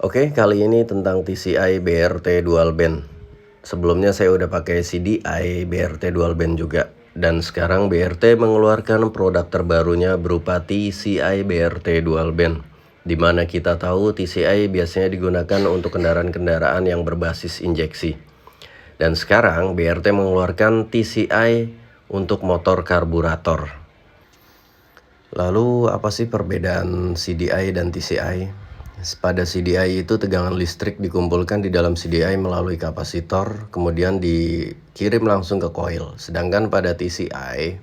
Oke, kali ini tentang TCI BRT Dual Band. Sebelumnya saya udah pakai CDI BRT Dual Band juga. Dan sekarang BRT mengeluarkan produk terbarunya berupa TCI BRT Dual Band. Di mana kita tahu TCI biasanya digunakan untuk kendaraan-kendaraan yang berbasis injeksi. Dan sekarang BRT mengeluarkan TCI untuk motor karburator. Lalu apa sih perbedaan CDI dan TCI? Pada CDI itu tegangan listrik dikumpulkan di dalam CDI melalui kapasitor, kemudian dikirim langsung ke coil. Sedangkan pada TCI,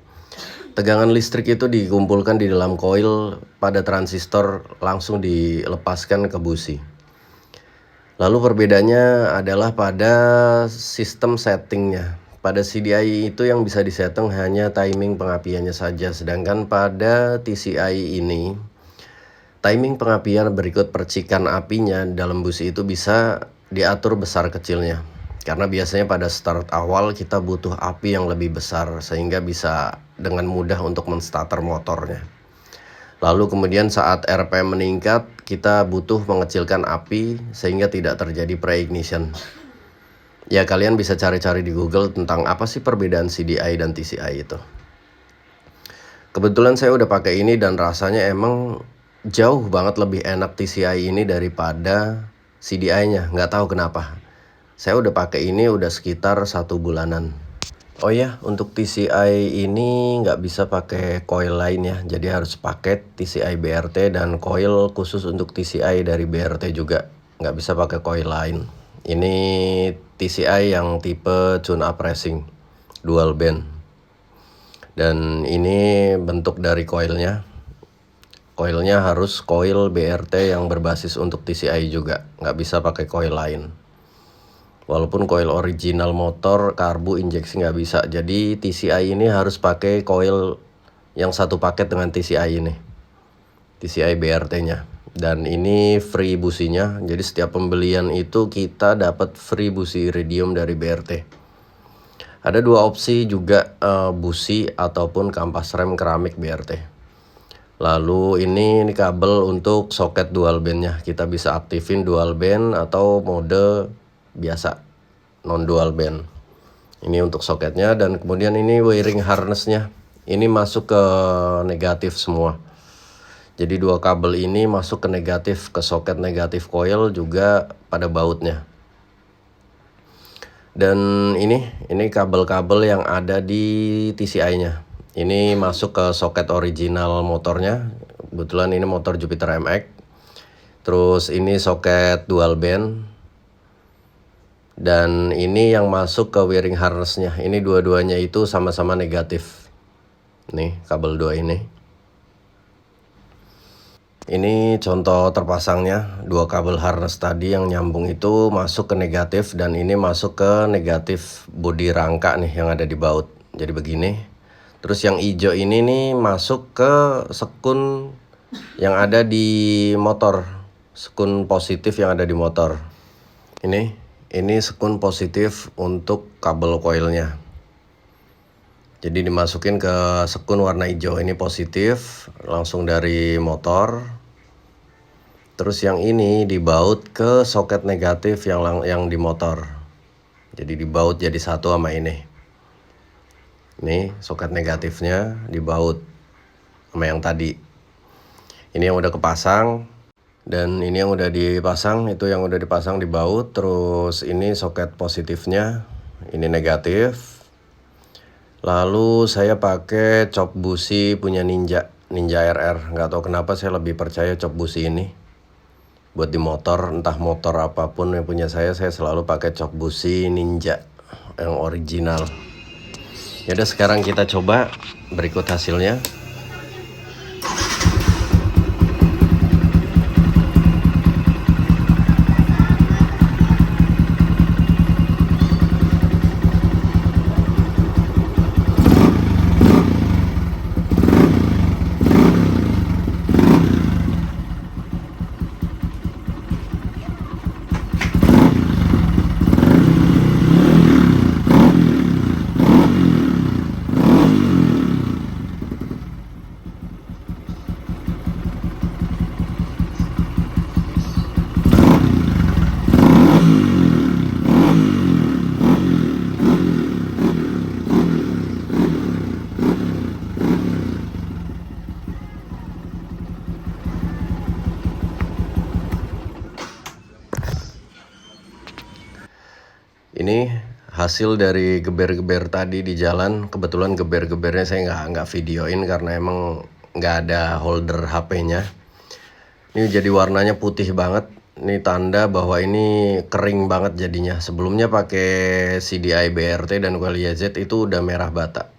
tegangan listrik itu dikumpulkan di dalam coil pada transistor langsung dilepaskan ke busi. Lalu perbedaannya adalah pada sistem settingnya. Pada CDI itu yang bisa disetting hanya timing pengapiannya saja, sedangkan pada TCI ini timing pengapian berikut percikan apinya dalam busi itu bisa diatur besar kecilnya. Karena biasanya pada start awal kita butuh api yang lebih besar sehingga bisa dengan mudah untuk menstarter motornya. Lalu kemudian saat RPM meningkat, kita butuh mengecilkan api sehingga tidak terjadi pre-ignition. Ya, kalian bisa cari-cari di Google tentang apa sih perbedaan CDI dan TCI itu. Kebetulan saya udah pakai ini dan rasanya emang jauh banget lebih enak TCI ini daripada CDI-nya. Nggak tahu kenapa. Saya udah pakai ini udah sekitar 1 bulanan. Oh ya, untuk TCI ini nggak bisa pakai coil lain ya. Jadi harus pakai TCI BRT dan coil khusus untuk TCI dari BRT juga. Nggak bisa pakai coil lain. Ini TCI yang tipe tune-up racing dual band. Dan ini bentuk dari coilnya. Coilnya harus coil BRT yang berbasis untuk TCI juga. Nggak bisa pakai coil lain. Walaupun coil original motor karbu injeksi nggak bisa. Jadi TCI ini harus pakai coil yang satu paket dengan TCI ini. TCI BRT-nya. Dan ini free businya. Jadi setiap pembelian itu kita dapat free busi iridium dari BRT. Ada 2 opsi juga, busi ataupun kampas rem keramik BRT. Lalu ini kabel untuk soket dual bandnya. Kita bisa aktifin dual band atau mode biasa non dual band. Ini untuk soketnya dan kemudian ini wiring harnessnya. Ini masuk ke negatif semua. Jadi 2 kabel ini masuk ke negatif, ke soket negatif coil juga pada bautnya. Dan ini kabel-kabel yang ada di TCI-nya. Ini masuk ke soket original motornya. Kebetulan ini motor Jupiter MX. Terus ini soket dual band. Dan ini yang masuk ke wiring harnessnya. Ini dua-duanya itu sama-sama negatif. Nih kabel 2 ini. Ini contoh terpasangnya. 2 kabel harness tadi yang nyambung itu masuk ke negatif. Dan ini masuk ke negatif bodi rangka nih yang ada di baut. Jadi begini. Terus yang hijau ini nih masuk ke sekun yang ada di motor. Sekun positif yang ada di motor. Ini sekun positif untuk kabel coilnya. Jadi dimasukin ke sekun warna hijau, ini positif langsung dari motor. Terus yang ini dibaut ke soket negatif yang di motor. Jadi dibaut jadi satu sama ini. Ini soket negatifnya dibaut sama yang tadi. Ini yang udah kepasang. Dan ini yang udah dipasang, itu yang udah dipasang dibaut. Terus ini soket positifnya, ini negatif. Lalu saya pakai cop busi punya Ninja RR. Nggak tahu kenapa saya lebih percaya cop busi ini. Buat di motor, entah motor apapun yang punya saya selalu pakai cop busi Ninja yang original. Yaudah sekarang kita coba berikut hasilnya. Ini hasil dari geber-geber tadi di jalan. Kebetulan geber-gebernya saya nggak videoin karena emang nggak ada holder HP-nya. Ini jadi warnanya putih banget. Ini tanda bahwa ini kering banget jadinya. Sebelumnya pakai CDI BRT dan Quelia Z itu udah merah bata.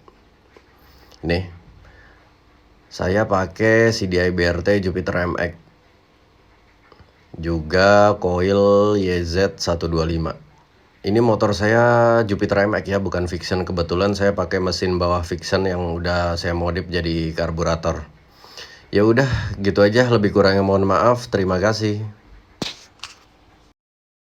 Nih, saya pakai CDI BRT Jupiter MX, juga coil YZ125. Ini motor saya Jupiter MX ya, bukan Vixion. Kebetulan saya pakai mesin bawah Vixion yang udah saya modif jadi karburator. Ya udah, gitu aja. Lebih kurangnya mohon maaf. Terima kasih.